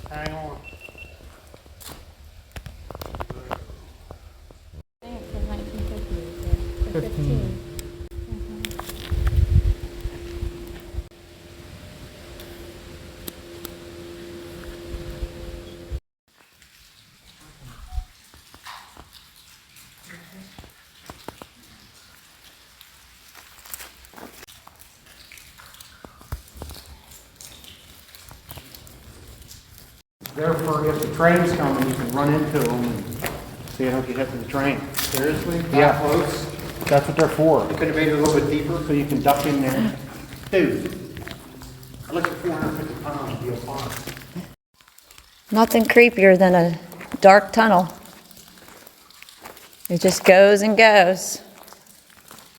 Hang on. From 1950, or 15. Therefore, if the train's coming, you can run into them and so you don't get hit with the train. Seriously? Yeah. That close? That's what they're for, You could have made it a little bit deeper. so you can duck in there. Dude, I looked at 450 pounds, be a fine. Nothing creepier than a dark tunnel. It just goes and goes.